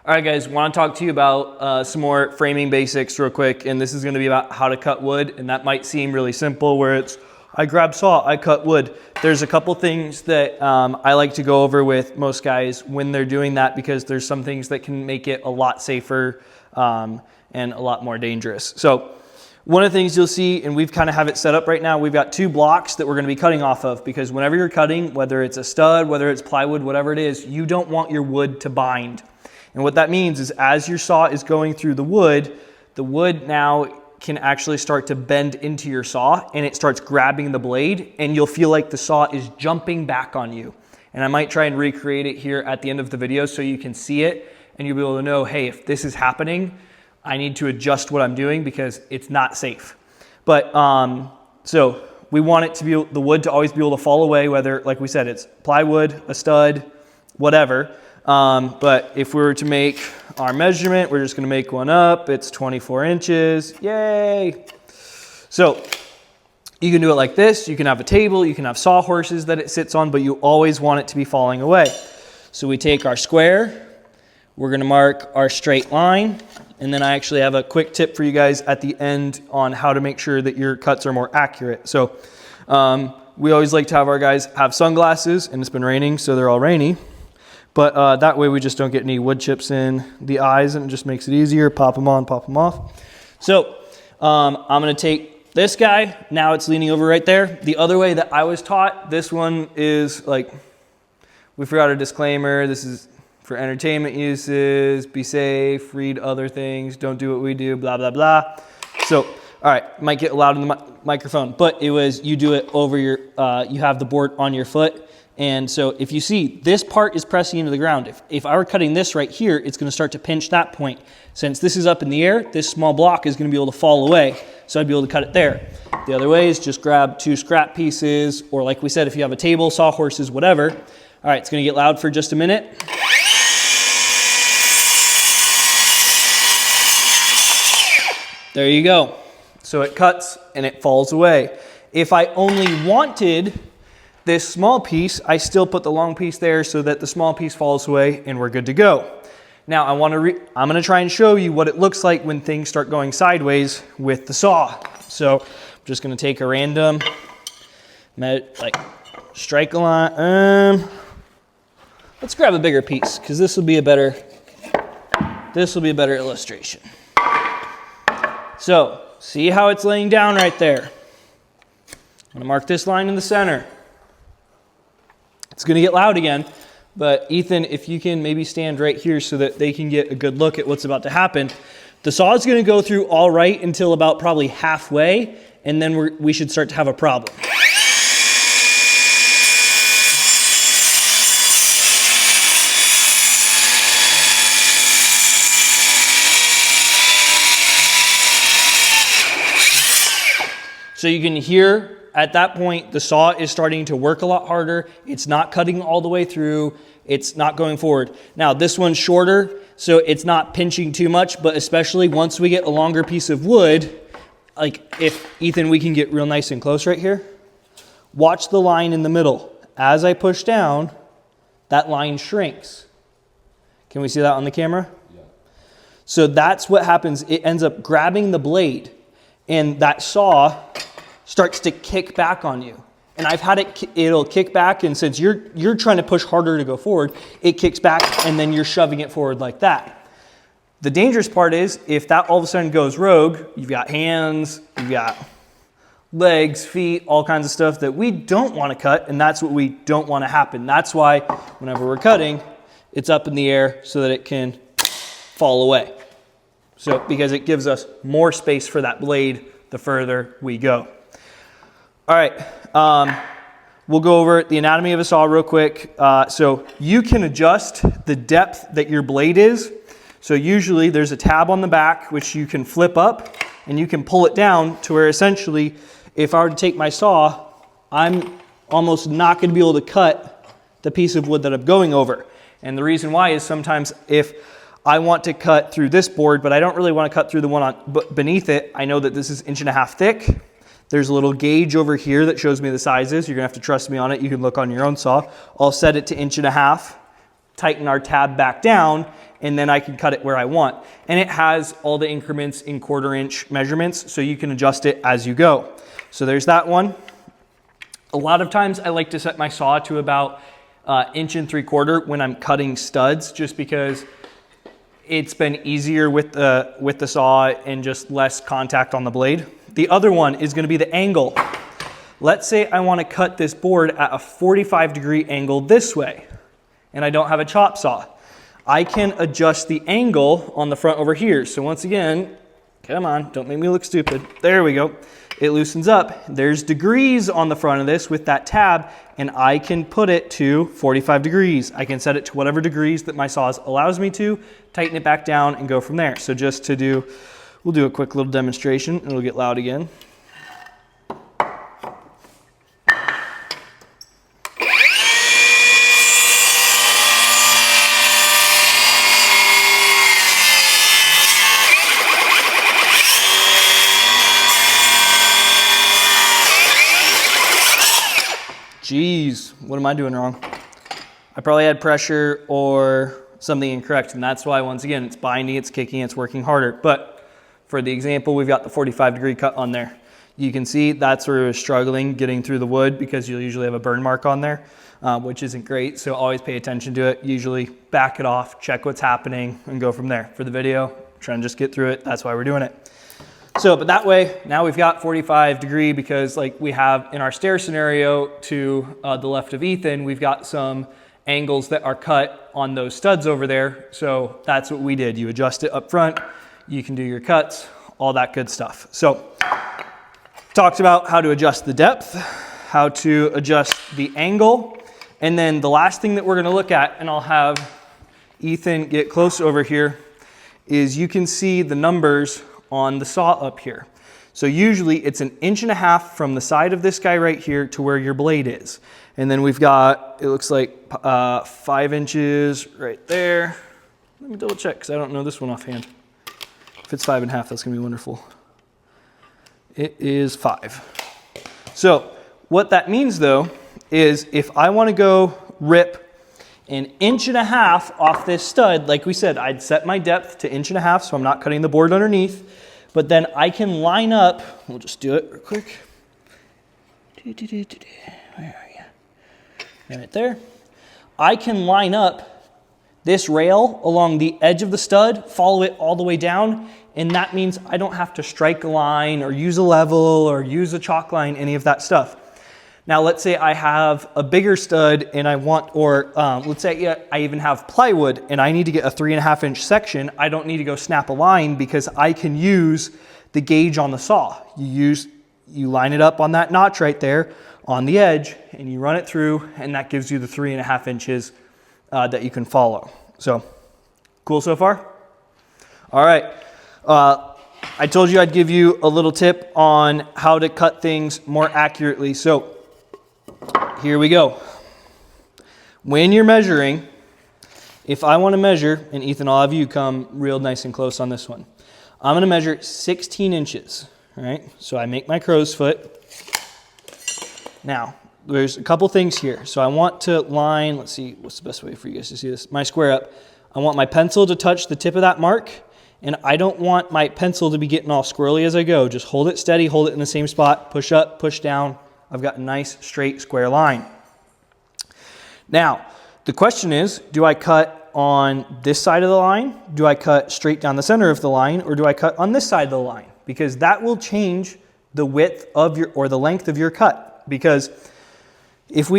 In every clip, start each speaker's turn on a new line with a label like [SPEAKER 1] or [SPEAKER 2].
[SPEAKER 1] All right, guys, want to talk to you about some more framing basics real quick, and this is going to be about how to cut wood, and that might seem really simple where it's, I grab saw, I cut wood. There's a couple things that I like to go over with most guys when they're doing that because there's some things that can make it a lot safer and a lot more dangerous. So one of the things you'll see, and we've kind of have it set up right now, we've got two blocks that we're going to be cutting off of because whenever you're cutting, whether it's a stud, whether it's plywood, whatever it is, you don't want your wood to bind. And what that means is as your saw is going through the wood now can actually start to bend into your saw and it starts grabbing the blade and you'll feel like the saw is jumping back on you. And I might try and recreate it here at the end of the video so you can see it and you'll be able to know, hey, if this is happening, I need to adjust what I'm doing because it's not safe. But so we want it to be the wood to always be able to fall away, whether, like we said, it's plywood, a stud, whatever. But if we were to make our measurement, we're just going to make one up. It's 24 inches. Yay! So you can do it like this. You can have a table. You can have sawhorses that it sits on, but you always want it to be falling away. So we take our square. We're going to mark our straight line. And then I actually have a quick tip for you guys at the end on how to make sure that your cuts are more accurate. So we always like to have our guys have sunglasses, and it's been raining, so they're all rainy. But that way we just don't get any wood chips in the eyes and it just makes it easier. Pop them on, pop them off. So I'm going to take this guy. Now it's leaning over right there. The other way that I was taught, this one is like, we forgot a disclaimer. This is for entertainment uses, be safe, read other things, don't do what we do, blah, blah, blah. So, all right, might get loud in the microphone, but it was, you do it over your, you have the board on your foot. And so if you see, this part is pressing into the ground. If I were cutting this right here, it's going to start to pinch that point. Since this is up in the air, this small block is going to be able to fall away. So I'd be able to cut it there. The other way is just grab two scrap pieces, or like we said, if you have a table, sawhorses, whatever. All right, it's going to get loud for just a minute. There you go. So it cuts and it falls away. If I only wanted this small piece, I still put the long piece there so that the small piece falls away and we're good to go. Now I'm going to try and show you what it looks like when things start going sideways with the saw. So I'm just going to take a random, like strike a line. Let's grab a bigger piece because this will be a better illustration. So see how it's laying down right there. I'm going to mark this line in the center. It's going to get loud again, but Ethan, if you can maybe stand right here so that they can get a good look at what's about to happen. The saw is going to go through all right until about probably halfway, and then we should start to have a problem. So you can hear at that point, the saw is starting to work a lot harder. It's not cutting all the way through. It's not going forward. Now, this one's shorter, so it's not pinching too much, but especially once we get a longer piece of wood, like if, Ethan, we can get real nice and close right here. Watch the line in the middle. As I push down, that line shrinks. Can we see that on the camera? Yeah. So that's what happens. It ends up grabbing the blade, and that saw starts to kick back on you. And I've had it'll kick back, and since you're trying to push harder to go forward, it kicks back and then you're shoving it forward like that. The dangerous part is if that all of a sudden goes rogue, you've got hands, you've got legs, feet, all kinds of stuff that we don't want to cut, and that's what we don't want to happen. That's why whenever we're cutting, it's up in the air so that it can fall away. So because it gives us more space for that blade the further we go. All right, we'll go over the anatomy of a saw real quick. So you can adjust the depth that your blade is. So usually there's a tab on the back which you can flip up and you can pull it down to where essentially if I were to take my saw, I'm almost not going to be able to cut the piece of wood that I'm going over. And the reason why is sometimes if I want to cut through this board, but I don't really want to cut through the one beneath it, I know that this is 1.5 inches thick. There's a little gauge over here that shows me the sizes. You're gonna have to trust me on it. You can look on your own saw. I'll set it to 1.5 inches, tighten our tab back down, and then I can cut it where I want. And it has all the increments in 1/4 inch measurements, so you can adjust it as you go. So there's that one. A lot of times I like to set my saw to about 1 3/4 when I'm cutting studs, just because it's been easier with the saw and just less contact on the blade. The other one is going to be the angle. Let's say I want to cut this board at a 45-degree angle this way, and I don't have a chop saw. I can adjust the angle on the front over here. So once again, come on, don't make me look stupid. There we go. It loosens up. There's degrees on the front of this with that tab, and I can put it to 45 degrees. I can set it to whatever degrees that my saw allows me to, tighten it back down, and go from there. So just to do, we'll do a quick little demonstration. It'll get loud again. Geez, what am I doing wrong? I probably had pressure or something incorrect, and that's why, once again, it's binding, it's kicking, it's working harder. But for the example, we've got the 45-degree cut on there. You can see that's where we're struggling getting through the wood, because you'll usually have a burn mark on there, which isn't great. So always pay attention to it. Usually back it off, check what's happening, and go from there. For the video, trying to just get through it. That's why we're doing it. So, but that way, now we've got 45-degree, because like we have in our stair scenario to the left of Ethan, we've got some angles that are cut on those studs over there. So that's what we did. You adjust it up front, you can do your cuts, all that good stuff. So talked about how to adjust the depth, how to adjust the angle, and then the last thing that we're gonna look at, and I'll have Ethan get close over here, is you can see the numbers on the saw up here. So usually it's 1.5 inches from the side of this guy right here to where your blade is. And then we've got, it looks like 5 inches right there. Let me double check, because I don't know this one offhand. If it's 5.5, that's gonna be wonderful. It is 5. So what that means though, is if I wanna go rip 1.5 inches off this stud, like we said, I'd set my depth to 1.5 inches, so I'm not cutting the board underneath, but then I can line up, we'll just do it real quick. Where are you? Right there. I can line up this rail along the edge of the stud, follow it all the way down, and that means I don't have to strike a line or use a level or use a chalk line, any of that stuff. Now, let's say I have a bigger stud and I want, or let's say I even have plywood and I need to get a 3.5 inch section. I don't need to go snap a line, because I can use the gauge on the saw. You line it up on that notch right there on the edge, and you run it through, and that gives you the 3.5 inches that you can follow. So, cool so far? All right. I told you I'd give you a little tip on how to cut things more accurately. So, here we go. When you're measuring, if I want to measure, and Ethan, I'll have you come real nice and close on this one. I'm going to measure 16 inches, all right? So I make my crow's foot. Now, there's a couple things here. So I want to line, let's see, what's the best way for you guys to see this? My square up. I want my pencil to touch the tip of that mark, and I don't want my pencil to be getting all squirrely as I go. Just hold it steady, hold it in the same spot, push up, push down. I've got a nice straight square line. Now, the question is, do I cut on this side of the line? Do I cut straight down the center of the line, or do I cut on this side of the line? Because that will change the width of your, or the length of your cut. Because if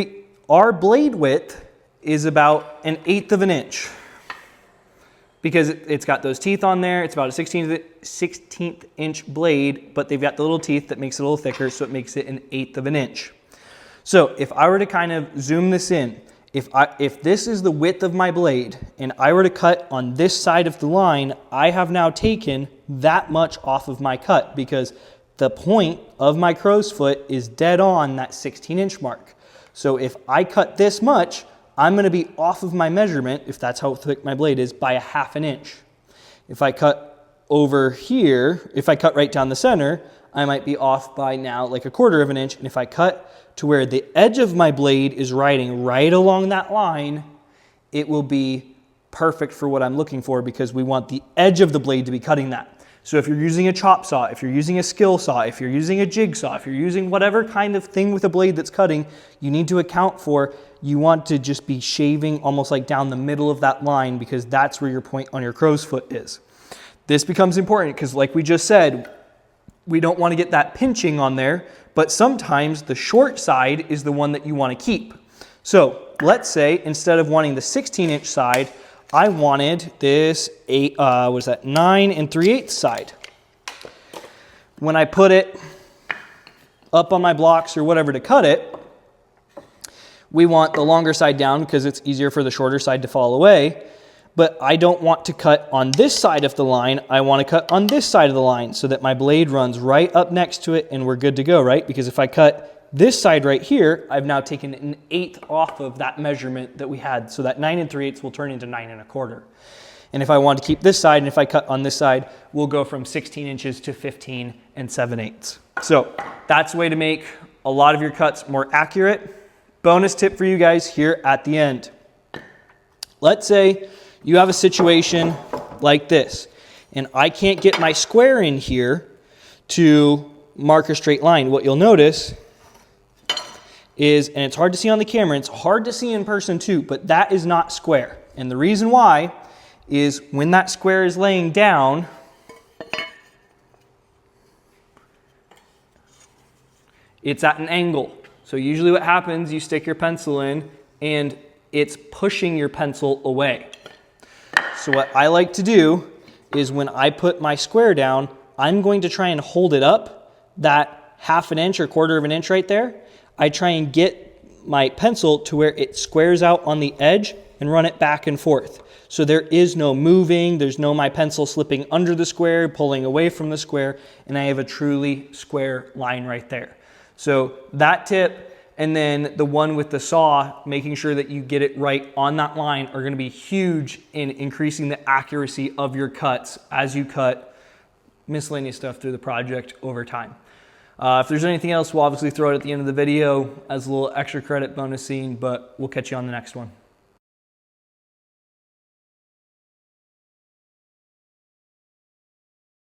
[SPEAKER 1] our blade width is about 1/8 of an inch, because it's got those teeth on there. It's about a 16th inch blade, but they've got the little teeth that makes it a little thicker, so it makes it 1/8 of an inch. So if I were to kind of zoom this in, if this is the width of my blade and I were to cut on this side of the line, I have now taken that much off of my cut, because the point of my crow's foot is dead on that 16-inch mark. So if I cut this much, I'm going to be off of my measurement, if that's how thick my blade is, by 1/2 inch. If I cut over here, if I cut right down the center, I might be off by now like 1/4 inch. And if I cut to where the edge of my blade is riding right along that line, it will be perfect for what I'm looking for because we want the edge of the blade to be cutting that. So if you're using a chop saw, if you're using a skill saw, if you're using a jigsaw, if you're using whatever kind of thing with a blade that's cutting, you need to account for, you want to just be shaving almost like down the middle of that line because that's where your point on your crow's foot is. This becomes important because like we just said, we don't want to get that pinching on there, but sometimes the short side is the one that you want to keep. So let's say instead of wanting the 16-inch side, I wanted this 9 3/8 side. When I put it up on my blocks or whatever to cut it, we want the longer side down because it's easier for the shorter side to fall away. But I don't want to cut on this side of the line. I want to cut on this side of the line so that my blade runs right up next to it and we're good to go, right? Because if I cut this side right here, I've now taken an 1/8 off of that measurement that we had. So that 9 3/8 will turn into 9 1/4. And if I want to keep this side, and if I cut on this side, we'll go from 16 inches to 15 7/8. So that's a way to make a lot of your cuts more accurate. Bonus tip for you guys here at the end. Let's say you have a situation like this, and I can't get my square in here to mark a straight line. What you'll notice is, and it's hard to see on the camera, it's hard to see in person too, but that is not square. And the reason why is when that square is laying down, it's at an angle. So usually what happens, you stick your pencil in and it's pushing your pencil away. So what I like to do is when I put my square down, I'm going to try and hold it up, that 1/2 inch or 1/4 inch right there. I try and get my pencil to where it squares out on the edge and run it back and forth. So there is no moving, there's no my pencil slipping under the square, pulling away from the square, and I have a truly square line right there. So that tip, and then the one with the saw, making sure that you get it right on that line, are going to be huge in increasing the accuracy of your cuts as you cut miscellaneous stuff through the project over time. If there's anything else, we'll obviously throw it at the end of the video as a little extra credit bonus scene, but we'll catch you on the next one.